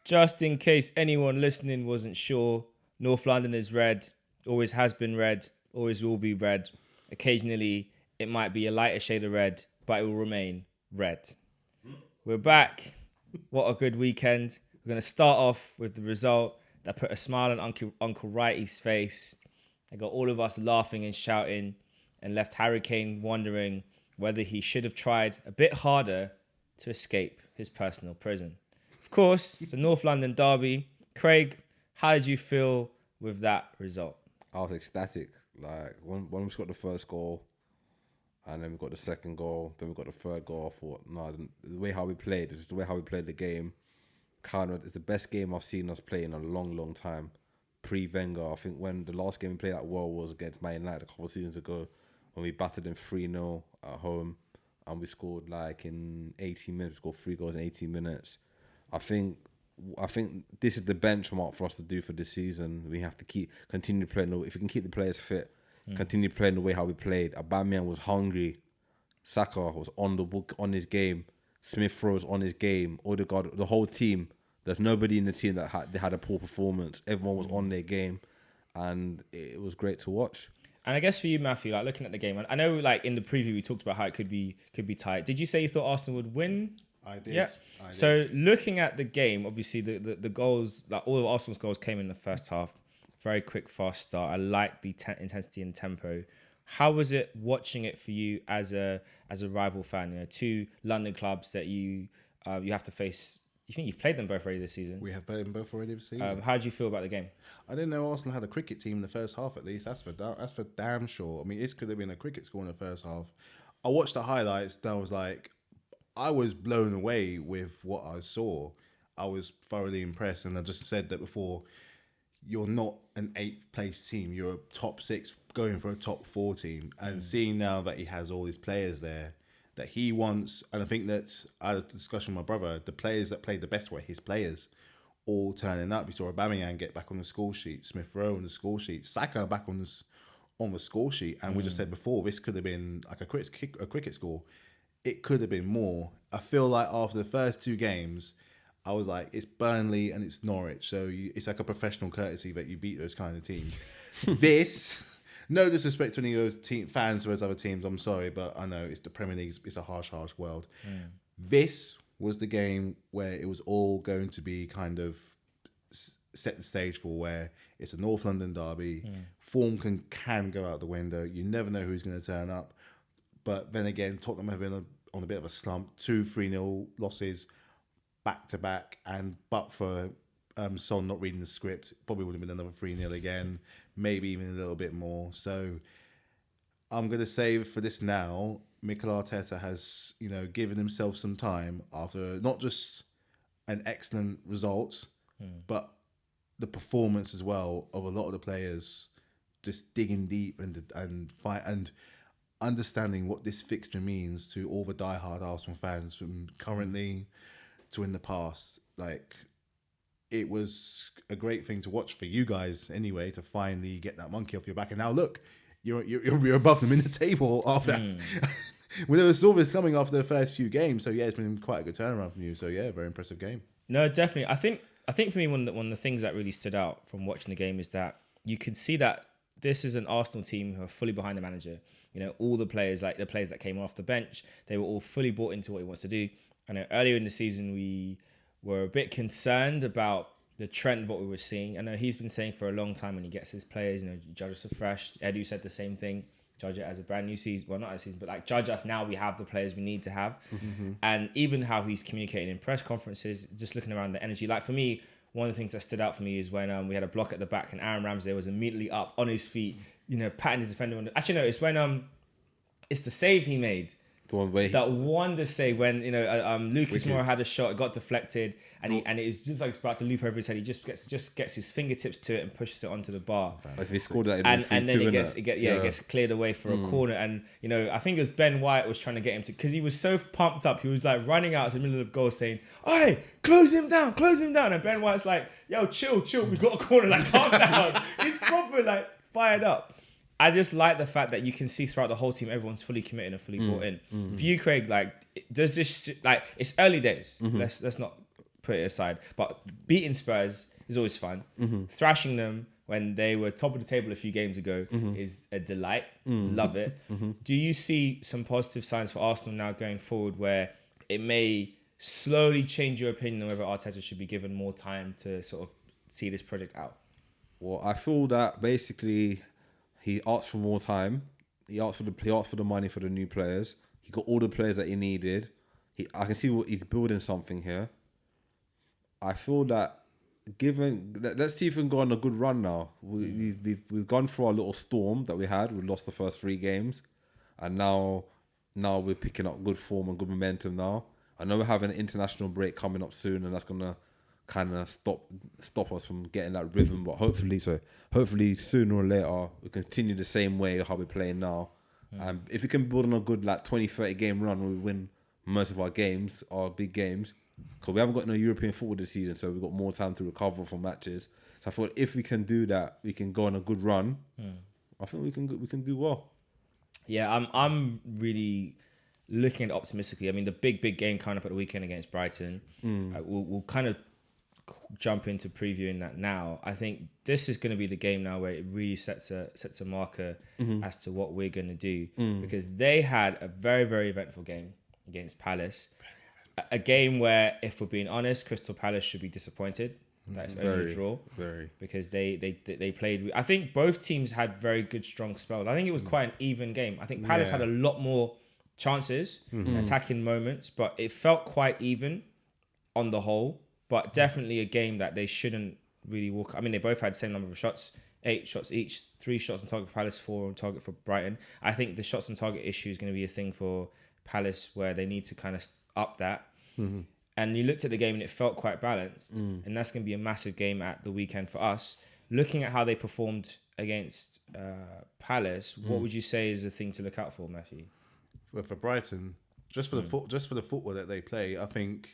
Just in case anyone listening wasn't sure, North London is red, always has been red, always will be red. Occasionally, it might be a lighter shade of red, but it will remain red. We're back. What a good weekend. We're going to start off with the result that put a smile on Uncle Righty's face. It got all of us laughing and shouting and left Harry Kane wondering whether he should have tried a bit harder to escape his personal prison. Of course, it's a North London derby. Craig, how did you feel with that result? I was ecstatic. Like when we got the first goal, and then we got the second goal, then we got the third goal. I thought, no, the way how we played, it's the way how we played the game. It's the best game I've seen us play in a long, long time. Pre-Wenger, I think when the last game we played at World was against Man United a couple of seasons ago, when we battered them 3-0 at home, and we scored like in 18 minutes. We scored 3 goals in 18 minutes. I think this is the benchmark for us to do for this season. We have to continue playing. If we can keep the players fit, continue playing the way how we played. Aubameyang was hungry. Saka was on his game. Smith Rowe was on his game. Odegaard, the whole team. There's nobody in the team that had a poor performance. Everyone was on their game, and it was great to watch. And I guess for you, Matthew, like looking at the game, and I know like in the preview we talked about how it could be tight. Did you say you thought Arsenal would win? I did. Yeah. So looking at the game, obviously the goals, like all of Arsenal's goals came in the first half. Very quick, fast start. I like the intensity and tempo. How was it watching it for you as a rival fan? You know, two London clubs that you have to face. You think you've played them both already this season? We have played them both already this season. How did you feel about the game? I didn't know Arsenal had a cricket team in the first half. At least that's for damn sure. I mean, this could have been a cricket score in the first half. I watched the highlights. And I was like, I was blown away with what I saw. I was thoroughly impressed, and I just said that before. You're not an 8th place team. You're a top 6 going for a top 4 team. And seeing now that he has all his players there that he wants, and I think that I had a discussion with my brother, the players that played the best were his players, all turning up. We saw Aubameyang get back on the score sheet, Smith Rowe on the score sheet, Saka back on the score sheet. And we just said before, this could have been like a cricket score. It could have been more. I feel like after the first 2 games, I was like, it's Burnley and it's Norwich. So it's like a professional courtesy that you beat those kind of teams. No disrespect to any of those fans of those other teams. I'm sorry, but I know it's the Premier League. It's a harsh, harsh world. This was the game where it was all going to be kind of set the stage for, where it's a North London derby. Form can go out the window. You never know who's going to turn up. But then again, Tottenham have been on a bit of a slump. 2 3-0 losses back-to-back, but for Son not reading the script, probably would have been another 3-0 again, maybe even a little bit more. So I'm going to say for this now, Mikel Arteta has, given himself some time after not just an excellent result, but the performance as well of a lot of the players just digging deep and fight and understanding what this fixture means to all the diehard Arsenal fans from currently to in the past. Like, it was a great thing to watch for you guys anyway, to finally get that monkey off your back. And now look, you're above them in the table after when there was all this coming after the first few games. So yeah, it's been quite a good turnaround from you. So yeah, very impressive game. No, definitely. I think for me, one of the things that really stood out from watching the game is that you could see that this is an Arsenal team who are fully behind the manager. All the players, like the players that came off the bench, they were all fully bought into what he wants to do. I know earlier in the season we were a bit concerned about the trend of what we were seeing. I know he's been saying for a long time when he gets his players, judge us afresh. Edu said the same thing. Judge it as a brand new season. Well, not a season, but like judge us now. We have the players we need to have. And even how he's communicating in press conferences, just looking around the energy. Like for me, one of the things that stood out for me is when we had a block at the back and Aaron Ramsey was immediately up on his feet, patting his defender. Actually, no, it's when it's the save he made. That wonder save when Lucas Moura had a shot, it got deflected, and it is just like it's about to loop over his head. He just gets his fingertips to it and pushes it onto the bar. Like he scored that, and then it gets cleared away for a corner. And I think it was Ben White was trying to get him to, because he was so pumped up, he was like running out to the middle of the goal saying, "Hey, close him down!" And Ben White's like, "Yo, chill, we got a corner, like calm down." He's proper like fired up. I just like the fact that you can see throughout the whole team, everyone's fully committed and fully bought in. For you, Craig, like, does this, like, it's early days. Let's not put it aside. But beating Spurs is always fun. Thrashing them when they were top of the table a few games ago is a delight. Love it. Do you see some positive signs for Arsenal now going forward where it may slowly change your opinion on whether Arteta should be given more time to sort of see this project out? Well, I feel that basically he asked for more time. He asked for the money for the new players. He got all the players that he needed. I can see what he's building something here. I feel that let's see if we can go on a good run now. We've gone through our little storm that we had. We lost the first 3 games, and now we're picking up good form and good momentum now. I know we're having an international break coming up soon, and that's gonna kind of stop us from getting that rhythm. But hopefully sooner or later we continue the same way how we're playing now. And if we can build on a good 20-30 game run where we win most of our games, our big games, because we haven't got no European football this season, so we've got more time to recover from matches. So I thought if we can do that, we can go on a good run. I think we can do well. Yeah, I'm really looking at it optimistically. I mean, the big game coming up at the weekend against Brighton, we'll kind of jump into previewing that now. I think this is going to be the game now where it really sets a marker as to what we're going to do, because they had a very, very eventful game against Palace. A game where, if we're being honest, Crystal Palace should be disappointed. That's only a draw. Very. Because they played. I think both teams had very good, strong spells. I think it was quite an even game. I think Palace had a lot more chances, attacking moments, but it felt quite even on the whole. But definitely a game that they shouldn't really walk. I mean, they both had the same number of shots, 8 shots each, 3 shots on target for Palace, 4 on target for Brighton. I think the shots on target issue is going to be a thing for Palace where they need to kind of up that. And you looked at the game and it felt quite balanced. And that's going to be a massive game at the weekend for us. Looking at how they performed against Palace, what would you say is the thing to look out for, Matthew? For Brighton, just for the football that they play, I think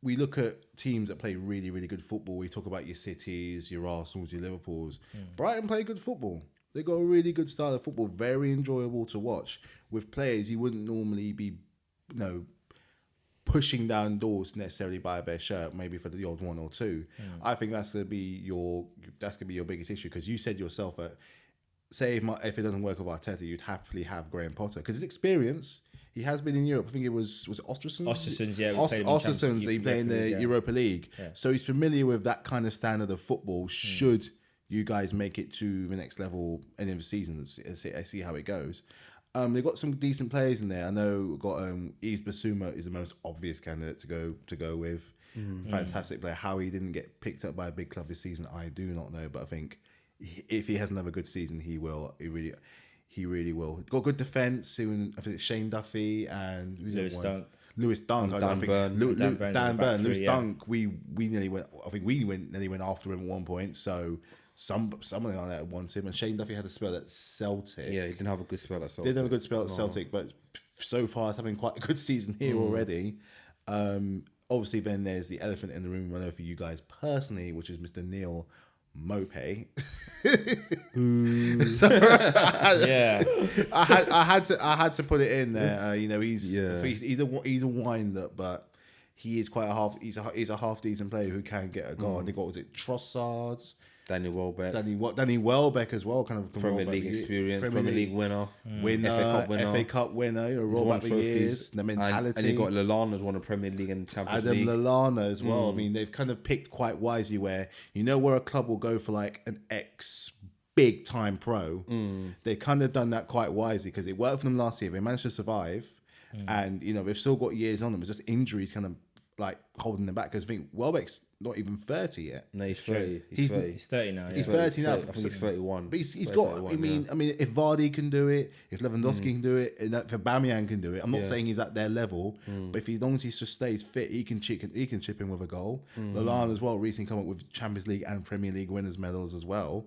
we look at teams that play really, really good football. We talk about your Cities, your Arsenals, your Liverpools. Brighton play good football. They got a really good style of football, very enjoyable to watch, with players you wouldn't normally be, pushing down doors necessarily by their shirt, maybe for the odd 1 or 2. I think that's gonna be your biggest issue, because you said yourself that say if it doesn't work with Arteta, you'd happily have Graham Potter because his experience. He has been in Europe. I think it was it Ostersund? Ostersund, yeah. Ostersund, he played in the Europa League. Yeah. So he's familiar with that kind of standard of football. Should you guys make it to the next level end of the season, I see how it goes. They've got some decent players in there. I know we've got Yves Bissouma is the most obvious candidate to go with. Fantastic player. How he didn't get picked up by a big club this season, I do not know. But I think if he has another good season, he will. He really will. Got good defence. I think it's Shane Duffy and Lewis Dunk. Lewis Dunk. Dan Burn. Dan Burn. Lewis Dunk. We nearly went. I think we nearly went after him at one point. So someone like that wants him. And Shane Duffy had a spell at Celtic. Yeah, he didn't have a good spell at Celtic. Didn't have a good spell at Celtic, but so far he's having quite a good season here already. Obviously, then there's the elephant in the room. I know for you guys personally, which is Mr. Neil Mope. Yeah, I had to put it in there. He's a wind up, but he is quite he's a half decent player who can get a goal. I think was it Trossard, Danny Welbeck, Danny Welbeck as well, kind of Premier League experience, Premier League winner, FA Cup winner, roll back the years, the mentality, and you got Lallana as one of Premier League and Champions League. Adam Lallana as well. I mean, they've kind of picked quite wisely where where a club will go for like an ex big time pro. They've kind of done that quite wisely because it worked for them last year. They managed to survive, and they've still got years on them. It's just injuries kind of like holding them back because I think Welbeck's not even 30 yet. No, he's 30. He's 30 now. Yeah. He's 30 now. I think he's 31. But he's got. I mean, if Vardy can do it, if Lewandowski can do it, and if Aubameyang can do it, I'm not saying he's at their level, but if as long as he just stays fit, he can chip in with a goal. Lallana as well recently come up with Champions League and Premier League winners medals as well.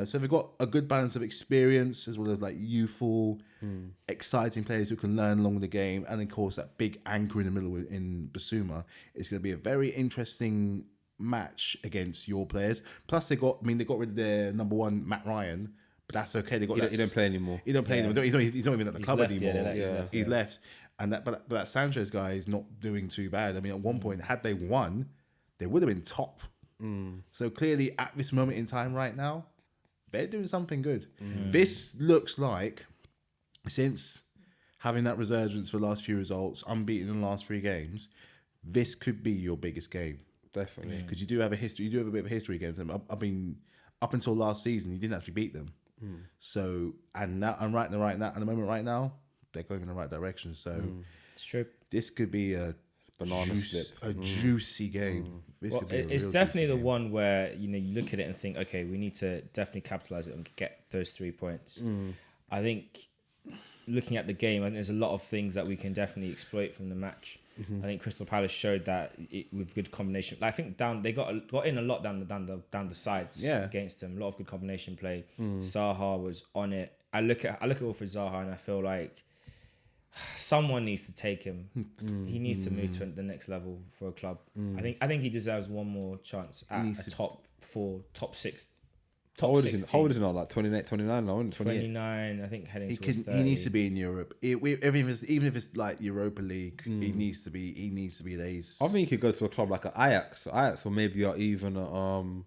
So they've got a good balance of experience as well as like youthful, exciting players who can learn along the game, and of course that big anchor in the middle in Bissouma is going to be a very interesting match against your players. Plus they got rid of their number one Matt Ryan, but that's okay. They got he don't play anymore. He don't play anymore. He's not even at the club anymore. He's left. He's left. And but that Sanchez guy is not doing too bad. I mean, at one point, had they won, they would have been top. So clearly, at this moment in time, right now, they're doing something good. This looks like, since having that resurgence for the last few results, unbeaten in the last 3 games, this could be your biggest game. Definitely. Because you do have a history. You do have a bit of a history against them. I mean, up until last season, you didn't actually beat them. So, and now, and right now, at the moment, right now, they're going in the right direction. So, It's true. this could be a Banana slip. juicy game. This could be It's real definitely juicy the game. one where you look at it and think, okay, we need to definitely capitalize it and get those 3 points. I think looking at the game, I think there's a lot of things that we can definitely exploit from the match. I think Crystal Palace showed that with good combination. Like, I think they got in a lot down the sides against them. A lot of good combination play. Zaha was on it. I look at Wilfried Zaha and I feel like someone needs to take him. He needs to move to the next level for a club. I think he deserves one more chance at a top 4, top 6. How old is he now? Like 28, 29 now, isn't it? 28. 29, I think, heading towards 30. He needs to be in Europe. Even if it's like Europa League, he needs to be there. I think he could go to a club like an Ajax, or maybe even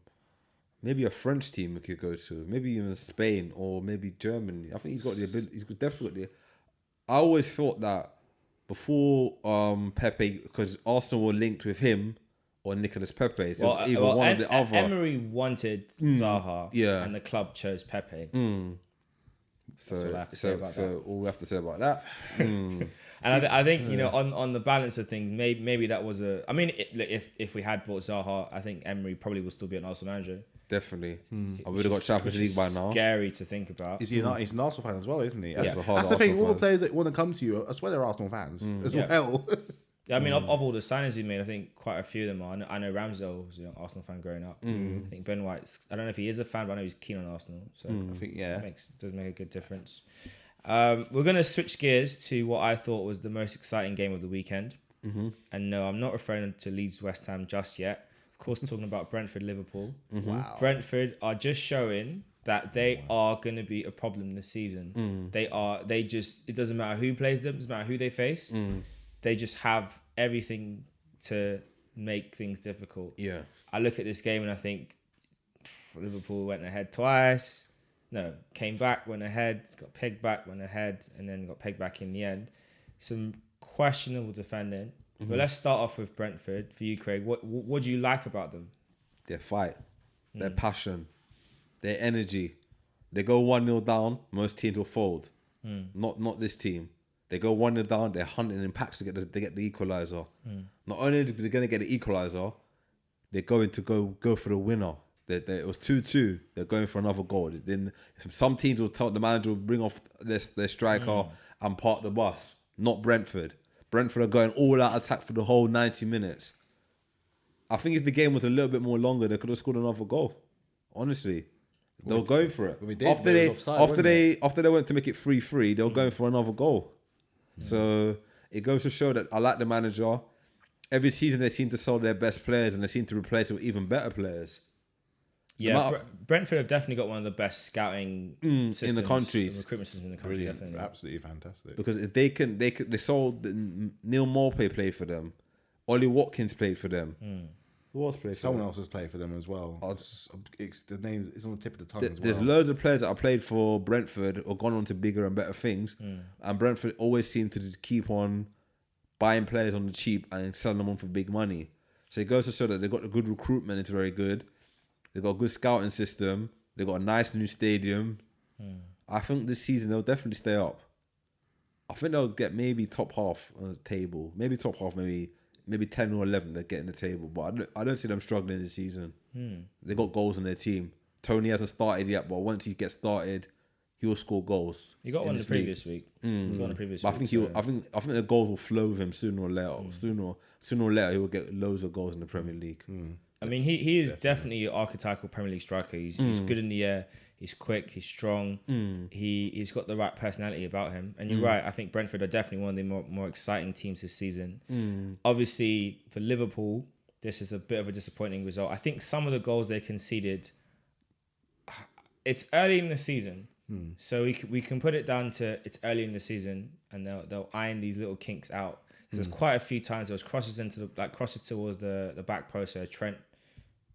maybe a French team he could go to, maybe even Spain or maybe Germany. I think he's got the ability. He's definitely got the. I always thought that before Pepe, because Arsenal were linked with him or Nicolas Pepe, so it was either one or the other. Emery wanted Zaha, and the club chose Pepe. So That's all I have to say about that. all we have to say about that. And I think on the balance of things, maybe that was a. I mean, if we had bought Zaha, I think Emery probably would still be an Arsenal manager. Definitely, I would have got Champions League by now. Scary to think about. He's an Arsenal fan as well, isn't he? That's, Yeah. that's the thing. All the players that want to come to you, I swear they're Arsenal fans as well. I mean, of all the signings we made, I think quite a few of them are. I know Ramsdale was an Arsenal fan growing up. I think Ben White's. I don't know if he is a fan, but I know he's keen on Arsenal. So I think does make a good difference. We're going to switch gears to what I thought was the most exciting game of the weekend. And no, I'm not referring to Leeds West Ham just yet. Of course, talking about Brentford Liverpool. Wow. Brentford are just showing that they are going to be a problem this season. It doesn't matter who plays them, it doesn't matter who they face. They just have everything to make things difficult. Yeah, I look at this game and I think Liverpool went ahead twice. No, came back, went ahead, got pegged back, went ahead, and then got pegged back in the end. Some questionable defending. But let's start off with Brentford. For you, Craig, what do you like about them? their fight, their passion, their energy. They go 1-0 down, most teams will fold. Not this team. They go 1-0 down, they're hunting in packs to get the equaliser. Not only are they going to get the equaliser, they're going to go for the winner. It was 2-2. They're going for another goal. Then some teams will tell the manager will bring off their striker and park the bus. Not Brentford. Brentford are going all out attack for the whole 90 minutes. I think if the game was a little bit more longer, they could have scored another goal. Honestly, they were going for it. We did, but it was offside, After they went to make it 3-3, they were going for another goal. So it goes to show that I like the manager. Every season they seem to sell their best players and they seem to replace it with even better players. Yeah, Brentford have definitely got one of the best scouting systems in the countries, recruitment systems in the country. Brilliant, Definitely, absolutely fantastic. Because if they sold Neil Maupay played for them, Ollie Watkins played for them. Who else played for Someone them? else has played for them as well. It's the name. It's on the tip of the tongue as well. There's loads of players that have played for Brentford or gone on to bigger and better things, and Brentford always seem to just keep on buying players on the cheap and selling them on for big money. So it goes to show that they've got a good recruitment. It's very good. They've got a good scouting system. They've got a nice new stadium. I think this season they'll definitely stay up. I think they'll get maybe top half on the table. Maybe top half, maybe 10 or 11 they're getting the table. But I don't see them struggling this season. They got goals on their team. Tony hasn't started yet, but once he gets started, he'll score goals. he got one the previous week. He's got the previous But week. I think the goals will flow with him sooner or later. Sooner or later, he will get loads of goals in the Premier League. I mean, he is definitely an archetypal Premier League striker. He's good in the air. He's quick. He's strong. He's got the right personality about him. And you're right. I think Brentford are definitely one of the more exciting teams this season. Obviously, for Liverpool, this is a bit of a disappointing result. I think some of the goals they conceded. It's early in the season, So we can put it down to it's early in the season, and they'll iron these little kinks out. Because there's quite a few times there was crosses crosses towards the back post where Trent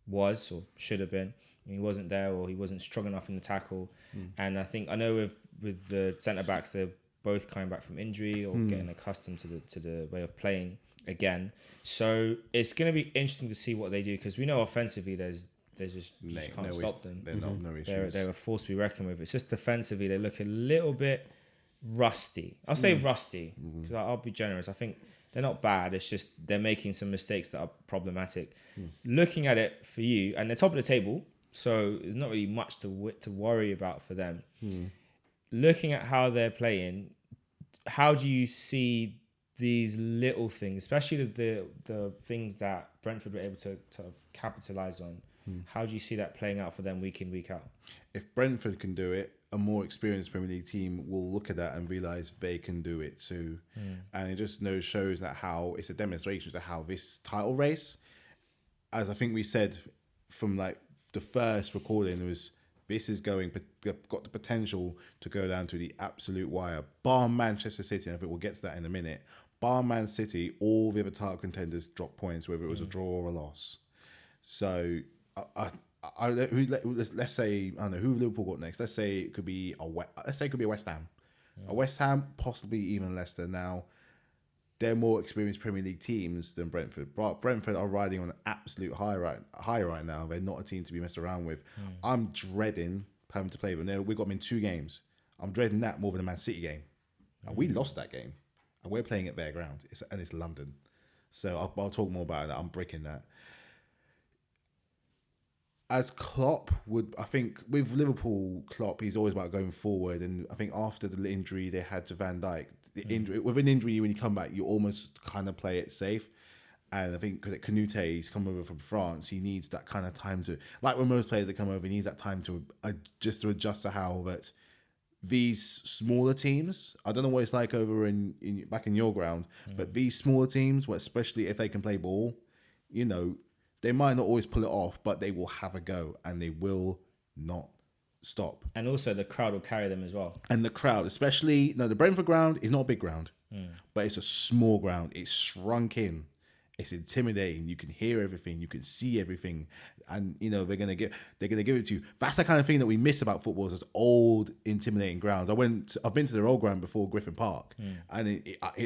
was or should have been, and he wasn't there, or he wasn't strong enough in the tackle. And I know with the centre backs, they're both coming back from injury or getting accustomed to the way of playing again. So it's going to be interesting to see what they do, because we know offensively you just can't stop them. No issues. They're a force to be reckoned with. It's just defensively they look a little bit rusty. I'll say rusty, because I'll be generous. I think they're not bad. It's just they're making some mistakes that are problematic. Looking at it for you, and they're top of the table, so there's not really much to worry about for them. Looking at how they're playing, how do you see these little things, especially the things that Brentford were able to capitalize on? How do you see that playing out for them week in, week out? If Brentford can do it, a more experienced Premier League team will look at that and realise they can do it too. And it just shows that how it's a demonstration of how this title race, as I think we said from like the first recording, was this is got the potential to go down to the absolute wire. Bar Manchester City, and I think we'll get to that in a minute. Bar Man City, all the other title contenders dropped points, whether it was a draw or a loss. So let's say, I don't know who Liverpool got next. Let's say it could be West Ham, a West Ham, possibly even Leicester. Now they're more experienced Premier League teams than Brentford. But Brentford are riding on an absolute high right now. They're not a team to be messed around with. I'm dreading having to play them. We got them in 2 games. I'm dreading that more than the Man City game. And we lost that game, and we're playing at their ground, and it's London. So I'll talk more about that. I'm breaking that. As Klopp would, I think with Liverpool, Klopp, he's always about going forward. And I think after the injury they had to Van Dijk, with an injury, when you come back, you almost kind of play it safe. And I think because Canute, he's come over from France, he needs that kind of time to, like when most players that come over, he needs that time to adjust to how that these smaller teams, I don't know what it's like over in back in your ground, but these smaller teams, especially if they can play ball, they might not always pull it off, but they will have a go, and they will not stop. And also the crowd will carry them as well. And the crowd, especially, the Brentford ground is not a big ground, but it's a small ground. It's shrunk in. It's intimidating. You can hear everything. You can see everything, and they're gonna give it to you. That's the kind of thing that we miss about football: is those old, intimidating grounds. I've been to their old ground before, Griffin Park, and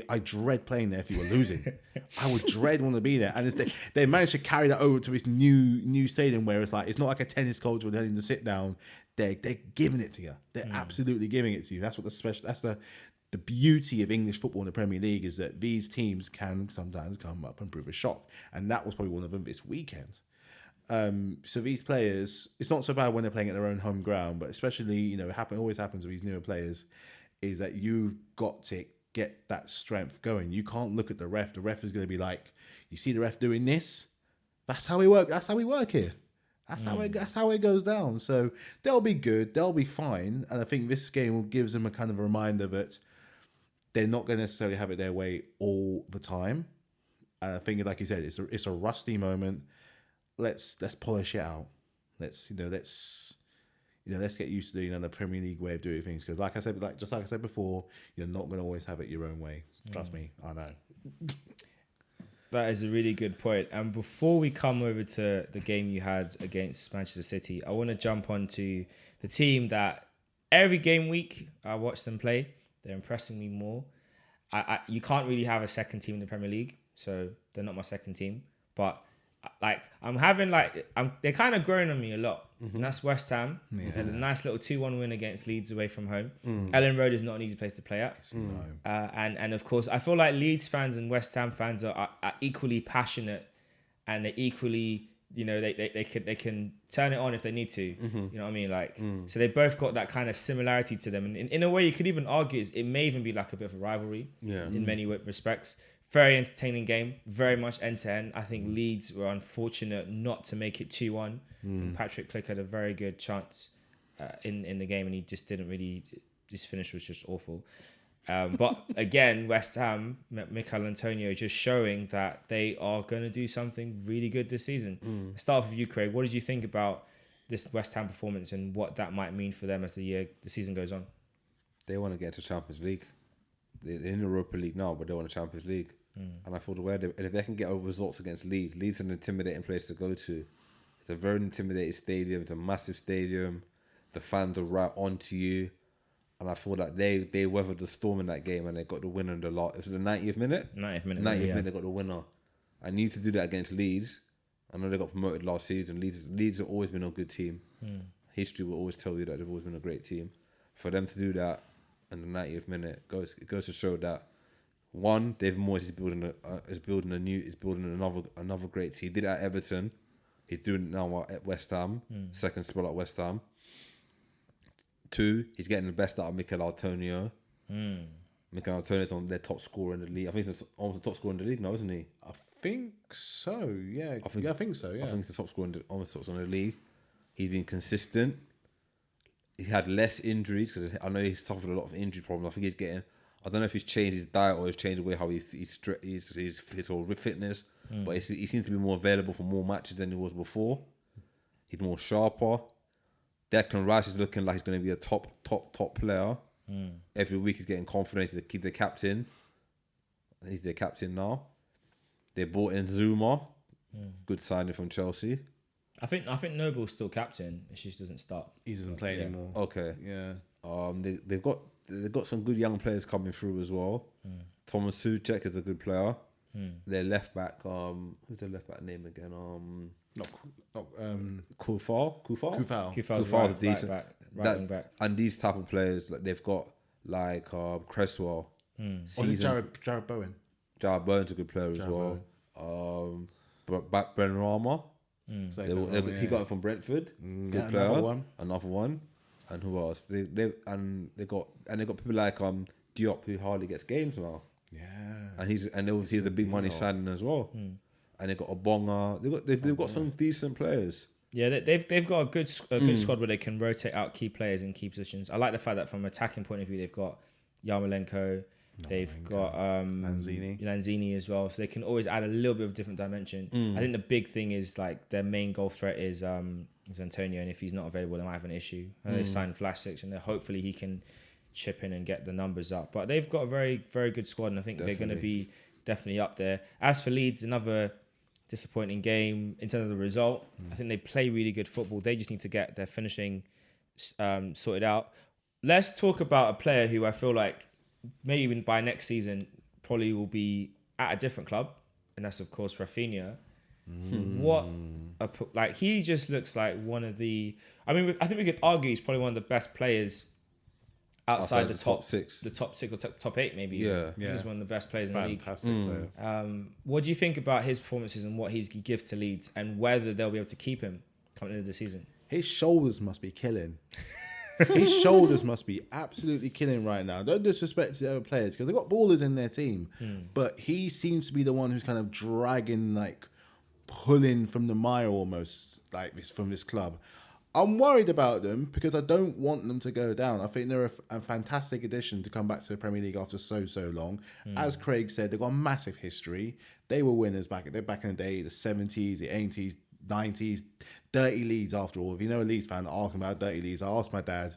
I dread playing there if you were losing. I would dread wanting to be there. And they managed to carry that over to this new stadium where it's not like a tennis coach where they're having to sit down. They're giving it to you. They're absolutely giving it to you. That's what the beauty of English football in the Premier League is that these teams can sometimes come up and prove a shock. And that was probably one of them this weekend. So these players, it's not so bad when they're playing at their own home ground, but especially, always happens with these newer players, is that you've got to get that strength going. You can't look at the ref. The ref is going to be like, you see the ref doing this? That's how we work. That's how we work here. That's how it goes down. So they'll be good. They'll be fine. And I think this game gives them a kind of a reminder that they're not going to necessarily have it their way all the time. And I think, like you said, it's a rusty moment. Let's polish it out. Let's get used to the Premier League way of doing things. Because like I said before, you're not going to always have it your own way. Trust me, I know. That is a really good point. And before we come over to the game you had against Manchester City, I want to jump onto the team that every game week I watch them play. They're impressing me more. You can't really have a second team in the Premier League, so they're not my second team. But they're kind of growing on me a lot. And that's West Ham. Yeah. And a nice little 2-1 win against Leeds away from home. Ellen Road is not an easy place to play at. And of course, I feel like Leeds fans and West Ham fans are equally passionate, and they're equally, they can turn it on if they need to. You know what I mean? So they both got that kind of similarity to them. And in a way, you could even argue it may even be like a bit of a rivalry in many respects. Very entertaining game, very much end-to-end. I think Leeds were unfortunate not to make it 2-1. Patrick Click had a very good chance in the game, and he just didn't really... His finish was just awful. But again, West Ham, Mikel Antonio just showing that they are going to do something really good this season. Start off with you, Craig. What did you think about this West Ham performance and what that might mean for them as the season goes on. They want to get into Champions League. They're in the Europa League now, but they want a Champions League. And I thought if they can get results against Leeds is an intimidating place to go to. It's a very intimidating stadium. It's a massive stadium. The fans are right onto you. And I thought that they weathered the storm in that game and they got the winner in the last. Was it the 90th minute? 90th minute. 90th minute, they got the winner. I need to do that against Leeds. I know they got promoted last season. Leeds have always been a good team. History will always tell you that they've always been a great team. For them to do that in the 90th minute it goes to show that one, David Moyes is building another great team. He did it at Everton. He's doing it now at West Ham. Second spell at West Ham. Two, he's getting the best out of Mikel Antonio. Mikel Antonio's on their top scorer in the league. I think he's almost the top scorer in the league now, isn't he? I think so. Yeah, I think so. Yeah, I think he's the top scorer almost top scorer in the league. He's been consistent. He had less injuries because I know he's suffered a lot of injury problems. I think he's getting. I don't know if he's changed his diet or he's changed the way how his whole fitness, but he seems to be more available for more matches than he was before. He's more sharper. Declan Rice is looking like he's going to be a top player. Every week he's getting confidence to keep the captain. He's their captain now. They brought in Zuma. Good signing from Chelsea. I think Noble's still captain. He just doesn't start. He doesn't play anymore. Okay. Yeah. They've got some good young players coming through as well. Thomas Soucek is a good player. Their left back, who's their left back name again? Kufal. Kufal's a decent right wing back. And these type of players, like they've got like Cresswell. Jared Bowen. Jared Bowen's a good player as well. But Ben Rama. He got it from Brentford. Good player. Another one. And who else? They got people like Diop who hardly gets games now. Yeah. And he's a big money signing as well. And they got a Bonga. They've got some decent players. Yeah, they've got a good squad where they can rotate out key players in key positions. I like the fact that from an attacking point of view, they've got Yarmolenko. They've got Lanzini as well, so they can always add a little bit of different dimension. I think the big thing is like their main goal threat is Antonio, and if he's not available, they might have an issue. And they signed Vlasic, and hopefully he can chip in and get the numbers up. But they've got a very, very good squad, and I think they're going to be definitely up there. As for Leeds, another disappointing game in terms of the result. I think they play really good football. They just need to get their finishing sorted out. Let's talk about a player who I feel like maybe by next season probably will be at a different club, and that's of course Rafinha. He just looks like one of the. I mean, I think we could argue he's probably one of the best players outside the top six or top eight maybe. Yeah. He's one of the best players in the league. Fantastic player. What do you think about his performances and what he gives to Leeds, and whether they'll be able to keep him coming into the season? His shoulders must be killing. His shoulders must be absolutely killing right now. Don't disrespect the other players because they've got ballers in their team. But he seems to be the one who's kind of dragging, like pulling from the mire almost, like this from this club. I'm worried about them because I don't want them to go down. I think they're a fantastic addition to come back to the Premier League after so long. As Craig said, they've got a massive history. They were winners back in the day, the 70s, the 80s, 90s. Dirty Leeds, after all. If you know a Leeds fan, ask about Dirty Leeds. I asked my dad,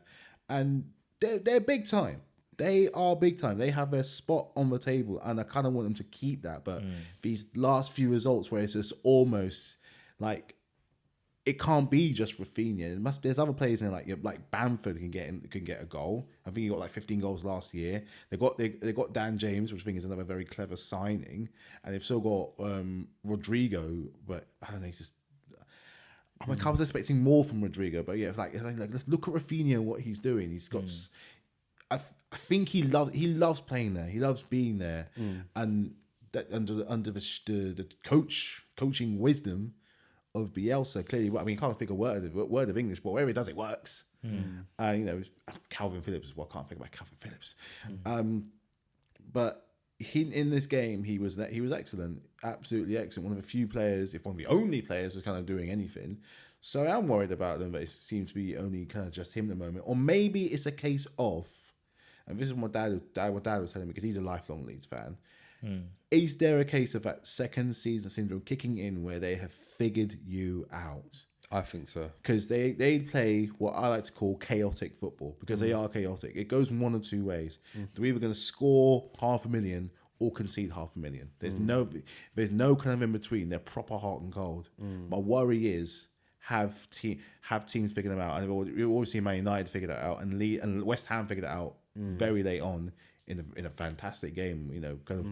and they're big time. They are big time. They have their spot on the table, and I kind of want them to keep that. But these last few results, where it's just almost like it can't be just Rafinha. There's other players in like Bamford can get a goal. I think he got like 15 goals last year. They got Dan James, which I think is another very clever signing, and they've still got Rodrigo, but I don't know. He's just. I was expecting more from Rodrigo, but yeah, it's like let's look at Rafinha and what he's doing. He's got, I think he loves playing there. He loves being there, and that under the coaching wisdom of Bielsa. Clearly, I mean, he can't speak a word of English, but wherever he does, it works. Calvin Phillips as well. Can't think about Calvin Phillips, but. In this game, he was excellent, absolutely excellent. One of the few players, if one of the only players, was kind of doing anything. So I'm worried about them, but it seems to be only kind of just him at the moment. Or maybe it's a case of, and this is what Dad was telling me because he's a lifelong Leeds fan. Is there a case of that second season syndrome kicking in where they have figured you out? I think so. Because they play what I like to call chaotic football, because they are chaotic. It goes one of two ways. They're either going to score 500,000 or concede 500,000. There's no kind of in between. They're proper hot and cold. My worry is have teams figure them out. And we've always seen Man United figure that out, and West Ham figured it out very late on in a fantastic game. Kind of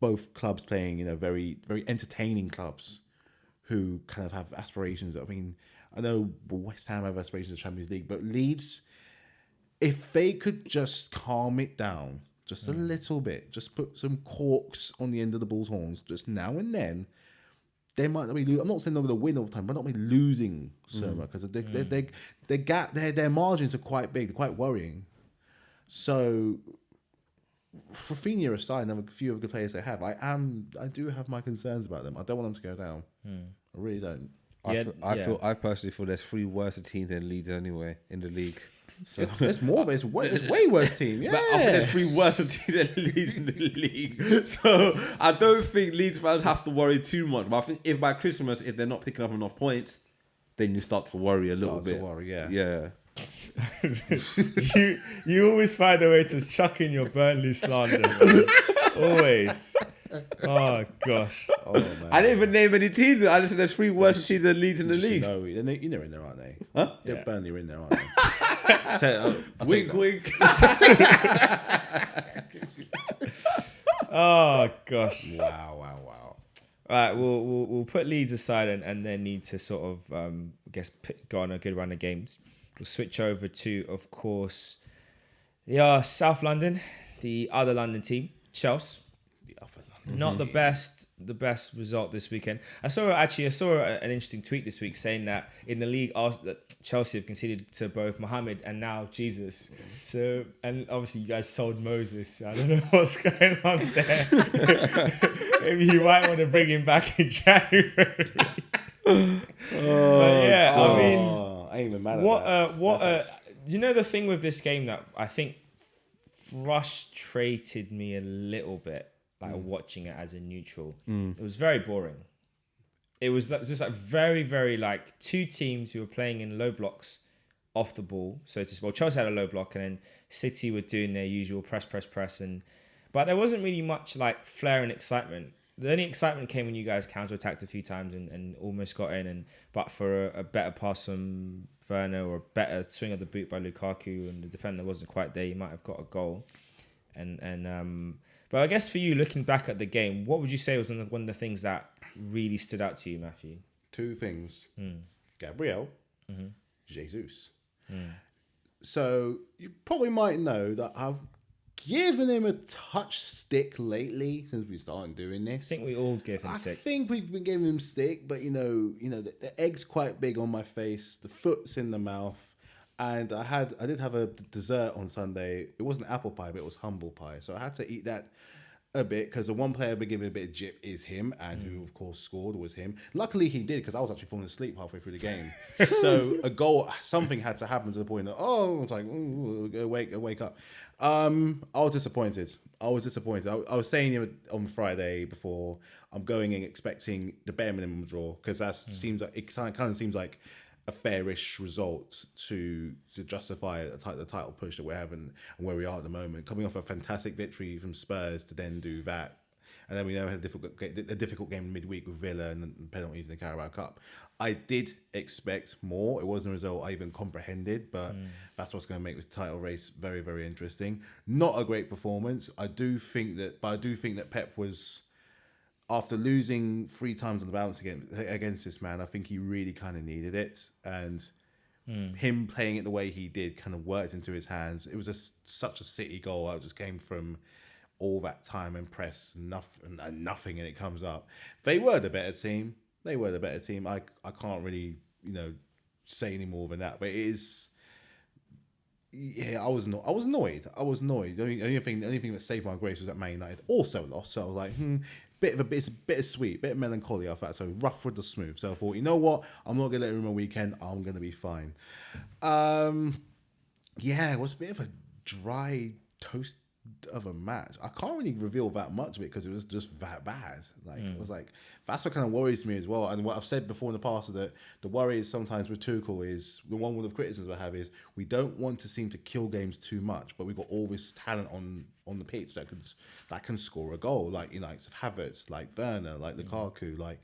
both clubs playing, very very entertaining clubs who kind of have aspirations. I mean, I know West Ham have aspirations of Champions League, but Leeds, if they could just calm it down just a little bit, just put some corks on the end of the bull's horns just now and then, they might not be. I'm not saying they're going to win all the time, but not be losing so much, because their margins are quite big. They're quite worrying. So, Rafinha aside, and a few of the good players they have, I do have my concerns about them. I don't want them to go down. I really don't. I personally feel there's 3 worse teams than Leeds anyway in the league. So It's way worse team. Yeah, but I think there's 3 worse teams than Leeds in the league. So I don't think Leeds fans have to worry too much. But I think if by Christmas, if they're not picking up enough points, then you start to worry a little bit. Yeah. you always find a way to chuck in your Burnley slander. Man. Always. Oh gosh. Oh, man. I didn't even name any teams. I just said there's 3 worse teams than Leeds in the league. No, you're in there, aren't they? Huh? Yeah, Burnley are in there, aren't they? Wink, wink. Oh gosh. Wow. All right, we'll put Leeds aside and then need to sort of go on a good run of games. We'll switch over to, of course, South London, the other London team, Chelsea. Not the best result this weekend. I saw an interesting tweet this week saying that in the league, that Chelsea have conceded to both Mohamed and now Jesus. So, and obviously you guys sold Moses. I don't know what's going on there. Maybe you might want to bring him back in January. But yeah, I mean, I ain't even mad at that. The thing with this game that I think frustrated me a little bit, like watching it as a neutral, it was very boring. It was just like very, very like 2 teams who were playing in low blocks off the ball. So Chelsea had a low block, and then City were doing their usual press, but there wasn't really much like flair and excitement. The only excitement came when you guys counter-attacked a few times and almost got in, but for a better pass from Werner or a better swing of the boot by Lukaku, and the defender wasn't quite there, you might have got a goal. But I guess for you, looking back at the game, what would you say was one of the things that really stood out to you, Matthew? 2 things. Gabriel, Jesus. So you probably might know that I've given him a touch stick lately since we started doing this. I think we all give him stick. I think we've been giving him stick, but the egg's quite big on my face, the foot's in the mouth. And I did have a dessert on Sunday. It wasn't apple pie, but it was humble pie. So I had to eat that a bit, because the one player I've been giving a bit of jip is him, and who of course scored was him. Luckily he did, because I was actually falling asleep halfway through the game. So a goal, something had to happen to the point that I was like, wake up. I was disappointed. I was saying on Friday before, I'm going in expecting the bare minimum draw, because that seems like it kind of seems like a fairish result to justify the title push that we're having and where we are at the moment. Coming off a fantastic victory from Spurs to then do that, and then we now had a difficult game midweek with Villa and penalties in the Carabao Cup. I did expect more. It wasn't a result I even comprehended, but that's what's going to make this title race very, very interesting. Not a great performance. I do think that Pep was, after losing 3 times on the bounce against this man, I think he really kind of needed it. And him playing it the way he did kind of worked into his hands. It was such a City goal that just came from all that time and press and nothing, and it comes up. They were the better team. I can't really, say any more than that. But it is... Yeah, I was annoyed. The only thing that saved my grace was that Man United also lost. So I was like, it's bittersweet, bit of melancholy. I thought, so rough with the smooth. So I thought, you know what? I'm not gonna let it ruin my weekend. I'm gonna be fine. It was a bit of a dry toast of a match. I can't really reveal that much of it because it was just that bad. Like it was like that's what kind of worries me as well. And what I've said before in the past is that the worry is sometimes with Tuchel is the one of the criticisms I have is we don't want to seem to kill games too much, but we've got all this talent on the pitch that can score a goal, like like Havertz, like Werner, like Lukaku, like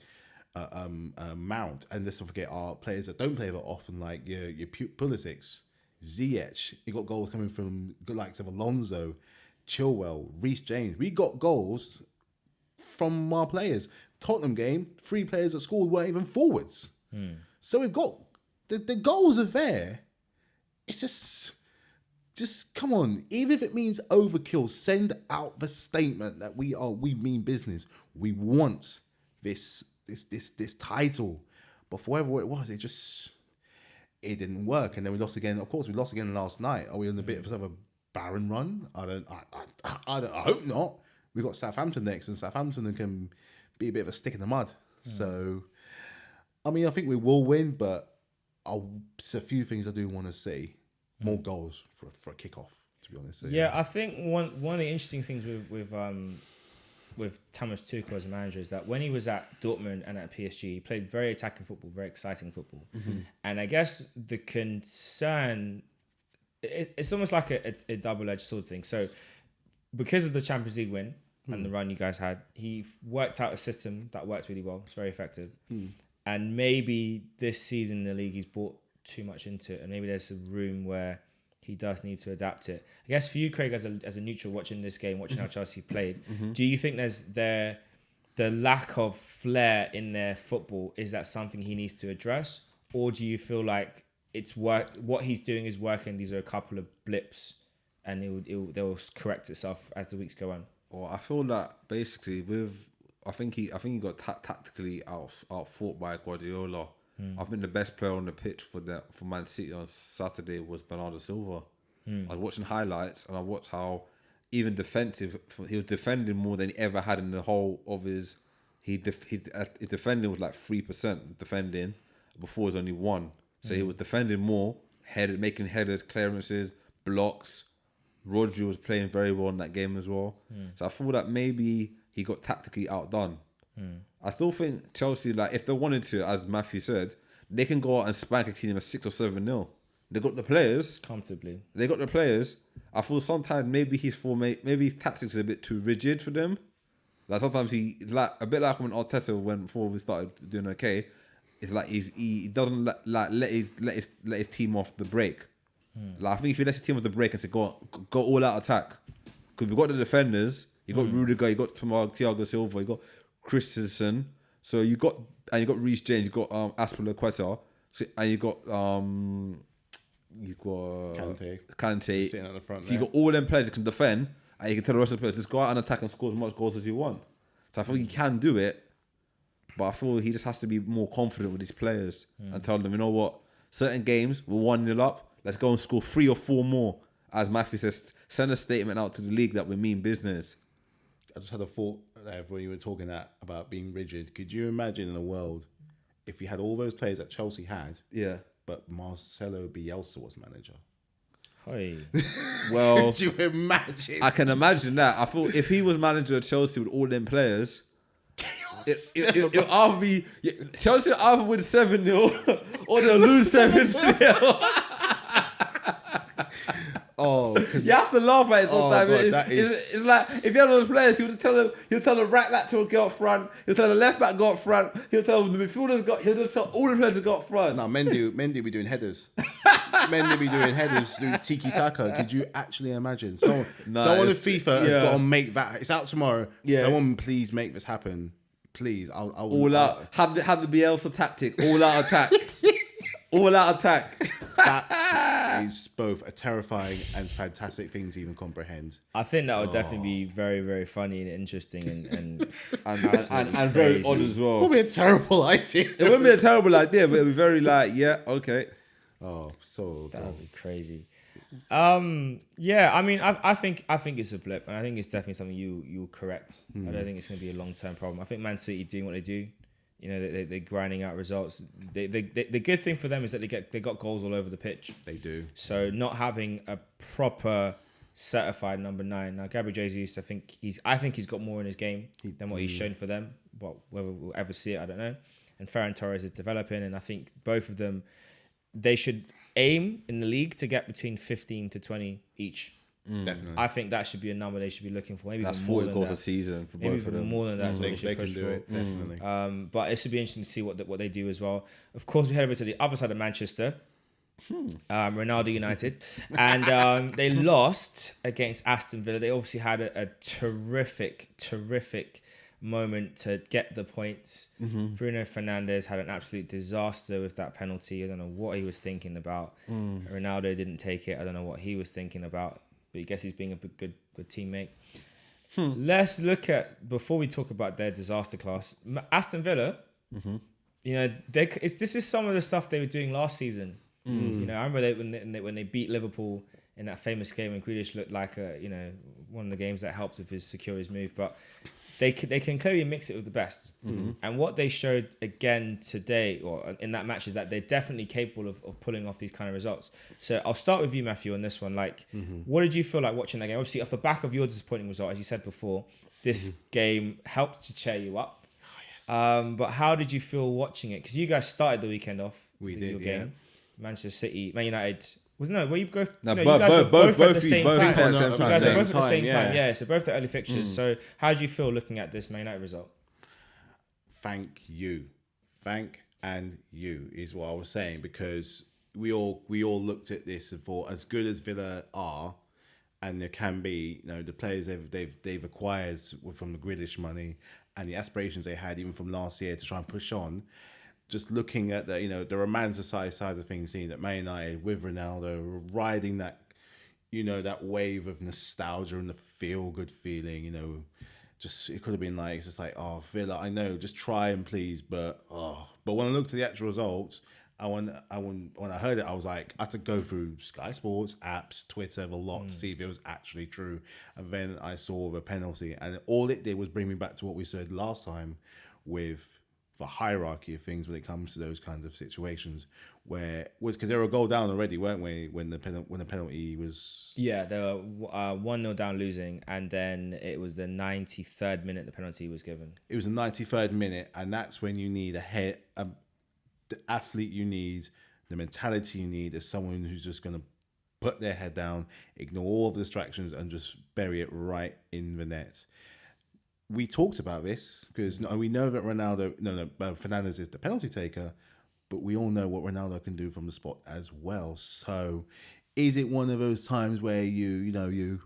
Mount, and let's not forget our players that don't play that often, like your Pulisic, Ziyech. You got goals coming from the likes of Alonso, Chilwell, Reece James. We got goals from our players. Tottenham game, 3 players that scored weren't even forwards. So we've got the goals are there. It's just come on. Even if it means overkill, send out the statement that we mean business. We want this title. But for whatever it was, it didn't work. And then we lost again. Of course, we lost again last night. Are we on a bit of a barren run? I hope not. We got Southampton next, and Southampton can be a bit of a stick in the mud. So, I mean, I think we will win, but it's a few things I do want to see. More goals for a kickoff, to be honest. So, yeah, I think one of the interesting things with Thomas Tuchel as a manager is that when he was at Dortmund and at PSG, he played very attacking football, very exciting football. And I guess the concern, it's almost like a double-edged sword thing. So because of the Champions League win and the run you guys had, he worked out a system that works really well. It's very effective. And maybe this season in the league, he's brought too much into it. And maybe there's some room where he does need to adapt it. I guess for you, Craig, as a neutral watching this game, watching how Chelsea played, do you think the lack of flair in their football, is that something he needs to address? Or do you feel like what he's doing is working, these are a couple of blips and they'll correct itself as the weeks go on? Well, I feel that basically I think he got tactically outfought by Guardiola. I think the best player on the pitch for Man City on Saturday was Bernardo Silva. I was watching highlights and I watched how even defensive, he was defending more than he ever had in the whole of his defending was like 3% defending. Before it was only 1%. So he was defending more, making headers, clearances, blocks. Rodri was playing very well in that game as well. So I feel that maybe he got tactically outdone. I still think Chelsea, like if they wanted to, as Matthew said, they can go out and spank a team at 6 or 7-0. They got the players Comfortably. They got the players. I feel sometimes maybe his tactics are a bit too rigid for them. Like sometimes he like a bit like when Arteta before we started doing okay. It's like he doesn't let his team off the break. Like I think if he lets his team off the break and say go all out attack, because we got the defenders. You got Rudiger, you got Thiago Silva, you got Christensen. So you got Reece James, you got Aspilicueta, and you got Kante sitting at the front. So you got all them players that can defend, and you can tell the rest of the players just go out and attack and score as much goals as you want. So I feel he can do it, but I feel he just has to be more confident with his players and tell them, you know what, certain games we're 1-0 up. Let's go and score 3 or 4 more. As Matthew says, send a statement out to the league that we mean business. I just had a thought there when you were talking about being rigid. Could you imagine in a world if you had all those players that Chelsea had, but Marcelo Bielsa was manager? Hey. Well, could you imagine? I can imagine that. I thought if he was manager of Chelsea with all them players, it'll either be Chelsea will either win 7-0 or they'll lose 7-0. Oh, you have to laugh at it sometimes. It's like if you had all those players, he'll tell the right back to go up front. He'll tell the left back go up front. He'll tell the midfielders he'll just tell all the players to go up front. No, Mendy be doing headers. Mendy be doing headers, doing tiki taka. Could you actually imagine? Someone in FIFA has got to make that. It's out tomorrow. Yeah. Someone please make this happen. Please, I'll all out. Have the Bielsa tactic. All out attack. All out attack. That is both a terrifying and fantastic thing to even comprehend. I think that would definitely be very, very funny and interesting and very odd as well. It would be a terrible idea. It wouldn't be a terrible idea, but it would be very okay. Oh, so that would be crazy. Yeah, I mean, I think it's a blip, and I think it's definitely something you'll correct. I don't think it's going to be a long-term problem. I think Man City doing what they do. You know, they're grinding out results. The good thing for them is that they got goals all over the pitch. They do. So not having a proper certified number 9. Now, Gabriel Jesus, I think he's got more in his game than what he's shown for them. But whether we'll ever see it, I don't know. And Ferran Torres is developing, and I think both of them, they should aim in the league to get between 15 to 20 each. Definitely. I think that should be a number they should be looking for. Maybe That's even more 40 than goals that. a season for Maybe both of even them. more than that. They can do it, definitely. But it should be interesting to see what they do as well. Of course, we head over to the other side of Manchester, Ronaldo United, and they lost against Aston Villa. They obviously had a terrific moment to get the points. Bruno Fernandes had an absolute disaster with that penalty. I don't know what he was thinking about. Ronaldo didn't take it. I don't know what he was thinking about. But I guess he's being a good teammate. Let's look at, before we talk about their disaster class, Aston Villa. You know, this is some of the stuff they were doing last season. You know, I remember when they beat Liverpool in that famous game, and Grealish looked like one of the games that helped with his secure his move. But they can clearly mix it with the best. And what they showed again today, or in that match, is that they're definitely capable of pulling off these kind of results. So I'll start with you, Matthew, on this one. Like, what did you feel like watching that game? Obviously, off the back of your disappointing result, as you said before, this game helped to cheer you up. But how did you feel watching it? Because you guys started the weekend off with your game. Manchester City, Man United. Wasn't it? Where you both? No, you guys were both at the same time. at the same You time. guys are both at the same time. yeah. Yeah, so both the early fixtures. So how did you feel looking at this Man United result? Thank you is what I was saying, because we all looked at this and thought, as good as Villa are, and there can be, the players they've acquired from the Grealish money and the aspirations they had even from last year to try and push on. Just looking at the romanticized side of things, seeing that Man United with Ronaldo riding that, that wave of nostalgia and the feel good feeling, just it could have been like, it's just like, oh, Villa, I know, just try and please, but when I looked at the actual results, when I heard it, I was like, I had to go through Sky Sports apps, Twitter, a lot to see if it was actually true, and then I saw the penalty, and all it did was bring me back to what we said last time with the hierarchy of things when it comes to those kinds of situations, because they were a goal down already, weren't we, when the penalty was? Yeah, they were 1-0 down losing, and then it was the 93rd minute the penalty was given. It was the 93rd minute, and that's when you need the athlete you need, the mentality you need, is someone who's just going to put their head down, ignore all the distractions, and just bury it right in the net. We talked about this because we know that Fernandes is the penalty taker, but we all know what Ronaldo can do from the spot as well. So, is it one of those times where you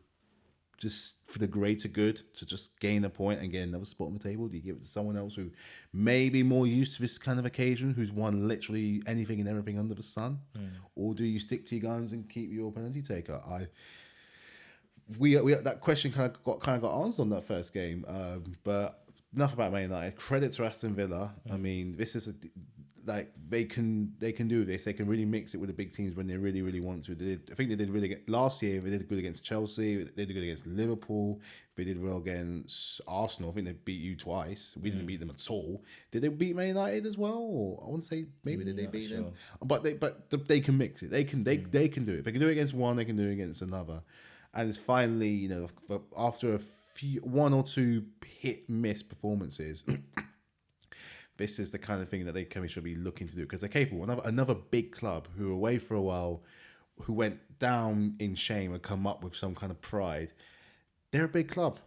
just for the greater good to just gain a point and get another spot on the table? Do you give it to someone else who may be more used to this kind of occasion, who's won literally anything and everything under the sun, or do you stick to your guns and keep your penalty taker? We that question kind of got answered on that first game, but enough about Man United. Credit to Aston Villa. I mean, this is they can do this. They can really mix it with the big teams when they really, really want to. I think they did really good last year. They did good against Chelsea. They did good against Liverpool. They did well against Arsenal. I think they beat you twice. We didn't beat them at all. Did they beat Man United as well? Or I want to say maybe did they beat them? But they can mix it. They can do it. If they can do it against one, they can do it against another. And it's finally, after one or two hit-miss performances, this is the kind of thing that they should be looking to do, because they're capable. Another big club who were away for a while, who went down in shame and come up with some kind of pride. They're a big club,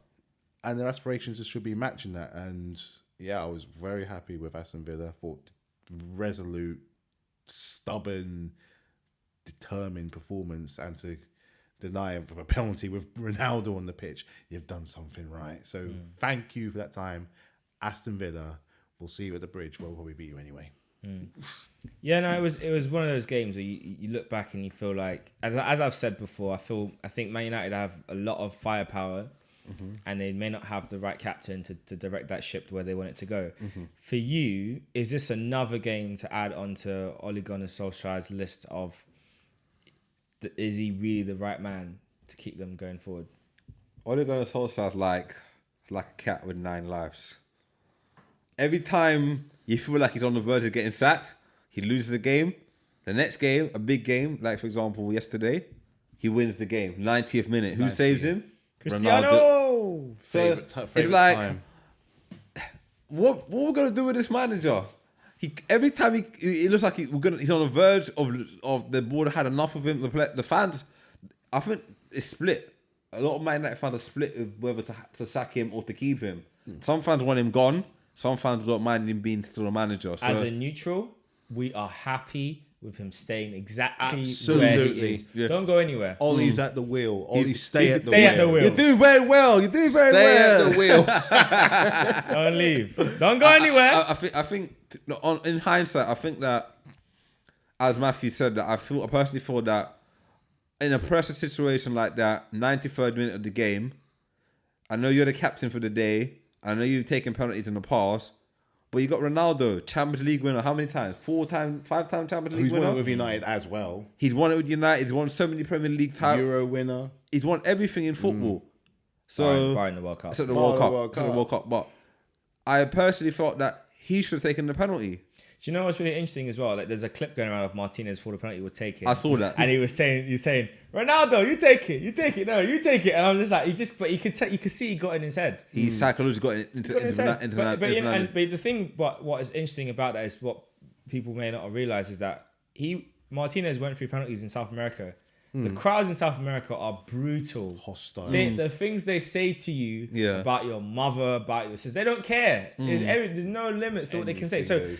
and their aspirations just should be matching that. And yeah, I was very happy with Aston Villa. Thought resolute, stubborn, determined performance, and to deny him from a penalty with Ronaldo on the pitch, you've done something right. So thank you for that time, Aston Villa. We'll see you at the bridge. We'll probably beat you anyway. Yeah, no, it was one of those games where you look back and you feel like, as I've said before, I think Man United have a lot of firepower, and they may not have the right captain to direct that ship to where they want it to go. For you, is this another game to add on to Ole Gunnar Solskjaer's list of, is he really the right man to keep them going forward? Ole Gunnar Solskjaer is like a cat with 9 lives. Every time you feel like he's on the verge of getting sacked, he loses a game. The next game, a big game, like for example yesterday, he wins the game. 90th minute. Who 90th. saves him? Cristiano. Favorite it's like, time. what we're gonna do with this manager? Every time it looks like he's on the verge of the board had enough of him. The fans, I think it's split. A lot of Man United fans are split with whether to sack him or to keep him. Some fans want him gone. Some fans don't mind him being still a manager. So, As a neutral, we are happy with him staying exactly Absolutely. where he is. Yeah. Don't go anywhere. Ollie's at the wheel. Ollie, stay at the stay at the wheel. wheel. you're doing very well. You're doing very Stay well. at the wheel. Don't leave. Don't go anywhere. I think in hindsight, I think that, as Matthew said, that I personally feel that in a pressure situation like that, 93rd minute of the game, I know you're the captain for the day. I know you've taken penalties in the past, but you got Ronaldo, Champions League winner. How many times? 5-time Champions League He's winner. won it with United as well. He's won it with United. He's won so many Premier League titles. Euro winner. He's won everything in football. So Barring the World Cup. Except the Bar World the Cup. World Except the Cup. World Cup. But I personally thought that he should have taken the penalty. Do you know what's really interesting as well? Like, there's a clip going around of Martinez before the penalty was taken. I saw that. and he was saying, Ronaldo, you take it, no, you take it. And I'm just like, but you could see he got in his head. He psychologically got into Got in his head. into But that. the thing, what is interesting about that is what people may not have realized is that Martinez went through penalties in South America. The crowds in South America are brutal. Hostile. The things they say to you Yeah. about your mother, about your sister, they don't care. There's no limits to what they can say. So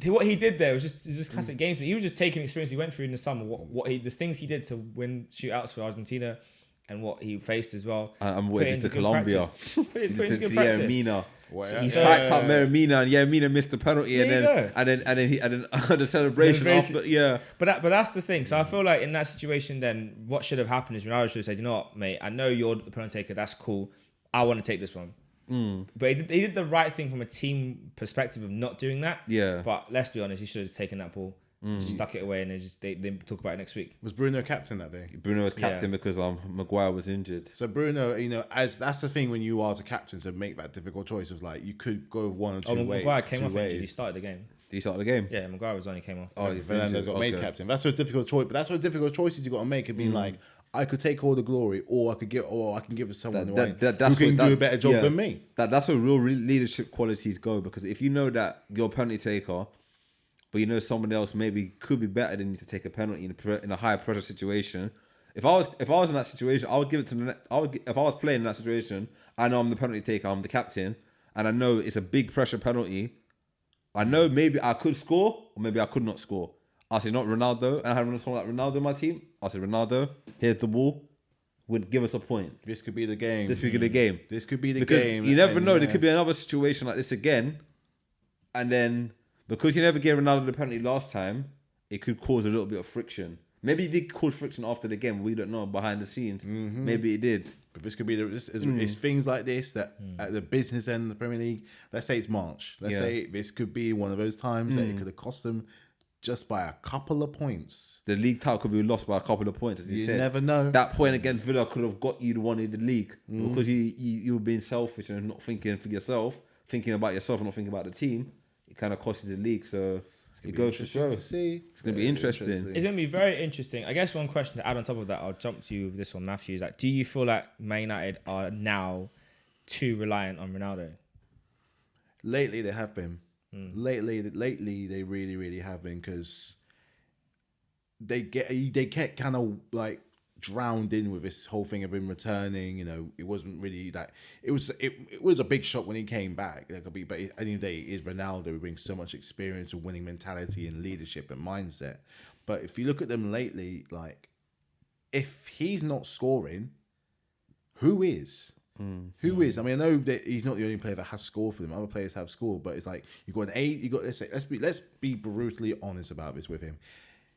what he did there was just classic games. But he was just taking experience he went through in the summer. The things he did to win shootouts for Argentina, and what he faced as well. I'm Put it waiting into to good Colombia. practice. Put it into to good practice. Mina. Well, He yeah. psyched up Mina, and Mina missed the penalty, and There you then the celebration after. Yeah, But that's the thing. So I feel like in that situation, then what should have happened is Ronaldo should have said, you know what, mate, I know you're the penalty taker. That's cool. I want to take this one. But he did the right thing from a team perspective of not doing that. Yeah. But let's be honest, he should have just taken that ball, just stuck it away, and then they talk about it next week. Was Bruno captain that day? Bruno was captain because Maguire was injured. So Bruno, as that's the thing when you are the captain to make that difficult choice of like you could go one or two ways. Maguire came off ways. injured. He started the game. Did he start the game? Yeah, Maguire was only came off. Oh, he's Fernando injured. got made Okay. captain. That's a difficult choice, but that's what difficult choices you got to make. Of being like, I could take all the glory, or I can give it to someone who can do a better job than me. That's where real leadership qualities go. Because if you know that you're a penalty taker, but you know someone else maybe could be better than you to take a penalty in a high pressure situation. If I was in that situation, I would give it to if I was playing in that situation, I know I'm the penalty taker, I'm the captain, and I know it's a big pressure penalty. I know maybe I could score, or maybe I could not score. I say not Ronaldo, and I had someone like Ronaldo in my team. I say Ronaldo, here's the ball, would give us a point. This could be the game. This week of the game. This could be the Because game. you never and, know, there could be another situation like this again, and then because you never gave Ronaldo the penalty last time, it could cause a little bit of friction. Maybe it did cause friction after the game. We don't know behind the scenes. Maybe it did. But this could be it's things like this that at the business end of the Premier League. Let's say it's March. Let's say this could be one of those times that it could have cost them just by a couple of points. The league title could be lost by a couple of points, as you said. Never know. That point against Villa could have got you the one in the league because you were being selfish and not thinking for yourself, thinking about yourself and not thinking about the team. It kind of cost you the league, so it goes to show. It's going to be interesting. It's going to be very interesting. I guess one question to add on top of that, I'll jump to you with this one, Matthew, is like, do you feel like Man United are now too reliant on Ronaldo? Lately, they have been. Lately, they really, really have been because they get kind of like drowned in with this whole thing of him returning. You know, it wasn't really that. It was a big shock when he came back. But at the end of the day, it is Ronaldo who brings so much experience and winning mentality and leadership and mindset. But if you look at them lately, like if he's not scoring, who is? Who is? I mean, I know that he's not the only player that has scored for them. Other players have scored, but it's like you got an eight. You got let's be brutally honest about this with him.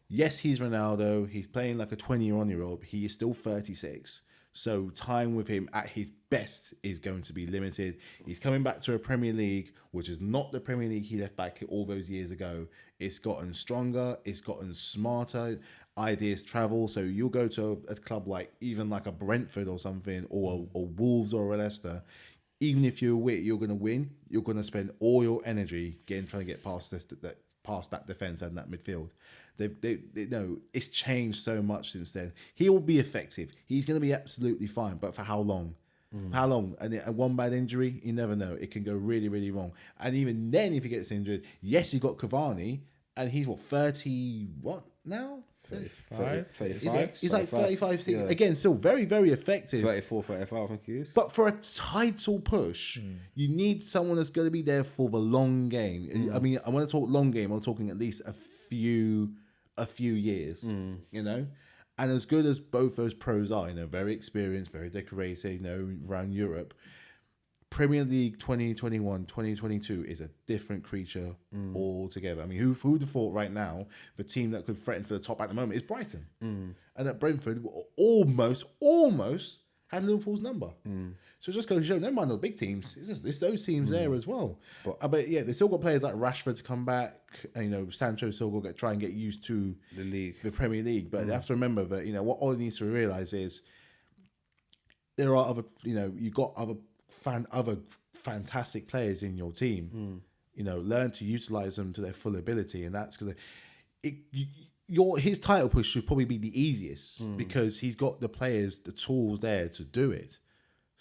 Yes, he's Ronaldo. He's playing like a 20-year-old. He is still 36. So time with him at his best is going to be limited. He's coming back to a Premier League, which is not the Premier League he left back all those years ago. It's gotten stronger. It's gotten smarter. Ideas travel. So you'll go to a club like even like a Brentford or something, or Wolves or a Leicester. Even if you're going to win, you're going to spend all your energy trying to get past past that defense and that midfield. They it's changed so much since then. He will be effective. He's going to be absolutely fine, but for how long? How long? And one bad injury, you never know. It can go really, really wrong. And even then, if he gets injured, yes, you got Cavani, and he's what 30 what now? 35. He's like 35. Yeah. Again, still very, very effective. 34, 35, I think he is. But for a title push, you need someone that's going to be there for the long game. I mean, I want to talk long game. I'm talking at least a few years, you know? And as good as both those pros are, very experienced, very decorated, around Europe, Premier League 2021, 2022 is a different creature altogether. I mean, who'd have thought right now the team that could threaten for the top at the moment is Brighton. And that Brentford almost had Liverpool's number. So it just goes to show, never mind the big teams, it's those teams there as well. But yeah, they still got players like Rashford to come back, and Sancho still got to try and get used to the Premier League. But they have to remember that, what Ollie needs to realise is there are other, you've got other fantastic players in your team. Learn to utilise them to their full ability, and that's going to... his title push should probably be the easiest because he's got the players, the tools there to do it.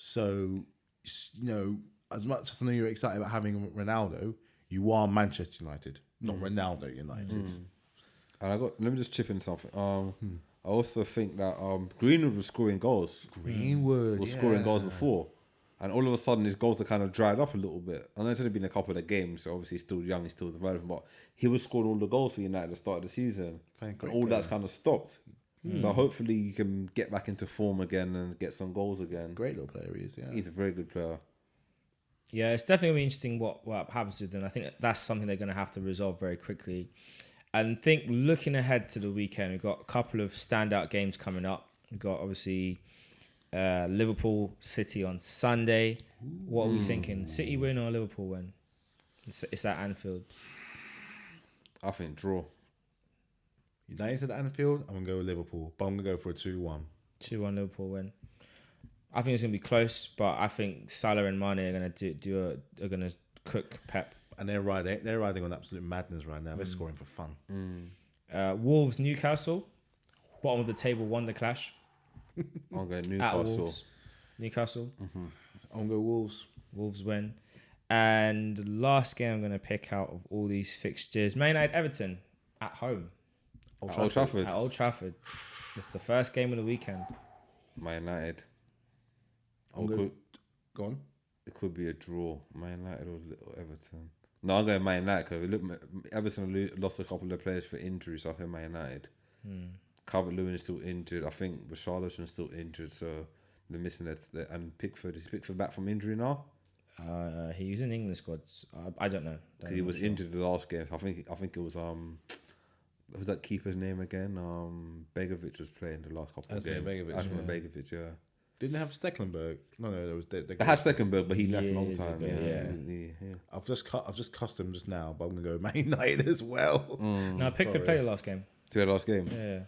So, as much as I know you're excited about having Ronaldo, you are Manchester United, not Ronaldo United. And let me just chip in something. I also think that Greenwood was scoring goals. Scoring goals before. And all of a sudden, his goals are kind of dried up a little bit. I know it's only been a couple of games, so obviously he's still young, he's still developing, but he was scoring all the goals for United at the start of the season. And all that's kind of stopped. So hopefully he can get back into form again and get some goals again. Great little player he is, yeah. He's a very good player. Yeah, it's definitely going to be interesting what happens with them. I think that's something they're going to have to resolve very quickly. And think looking ahead to the weekend, we've got a couple of standout games coming up. We've got obviously Liverpool City on Sunday. What are we thinking? City win or Liverpool win? It's at Anfield. I think draw. United at Anfield, I'm going to go with Liverpool, but I'm going to go for a 2-1. 2-1 Liverpool win. I think it's going to be close, but I think Salah and Mane are going to are going to cook Pep. And they're riding on absolute madness right now. They're scoring for fun. Wolves Newcastle, bottom of the table wonder clash. I'm going At Newcastle. Wolves. Newcastle. I'm going to go Wolves. Wolves win. And the last game I'm going to pick out of all these fixtures, Man United Everton at home. Old Trafford. At Old Trafford. It's the first game of the weekend. Man United. Go on. It could be a draw. Man United or Everton. No, I'm going Man United because Everton lost a couple of their players for injury, so I think Man United. Calvert-Lewin is still injured. I think Richarlison's still injured, so they're missing that. And Pickford, is Pickford back from injury now? He's in England squads. I don't know. He was injured the last game. I think it was who's that keeper's name again? Begovic was playing the last couple of games. Begovic, yeah. Didn't they have Stecklenburg? No, there was. They had Stecklenburg, but he left a long Years time. ago, Yeah. I've just cussed him just now, but I'm gonna go Man United as well. No, Pickford played the last game. Played the last game. Yeah.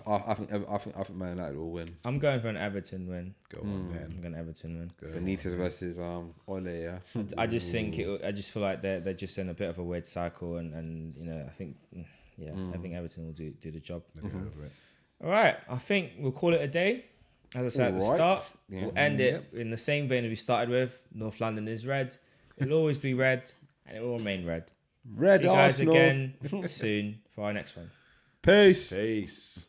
I think Man United will win. I'm going for an Everton win. Go on, man. I'm going to Everton win. Benitez versus Ole, yeah. I just think I just feel like they're just in a bit of a weird cycle, and I think I think Everton will do the job. All right, I think we'll call it a day. As I said at the start, we'll end it in the same vein that we started with. North London is red. It'll always be red, and it will remain red. Red See you guys Arsenal. again soon for our next one. Peace. Peace.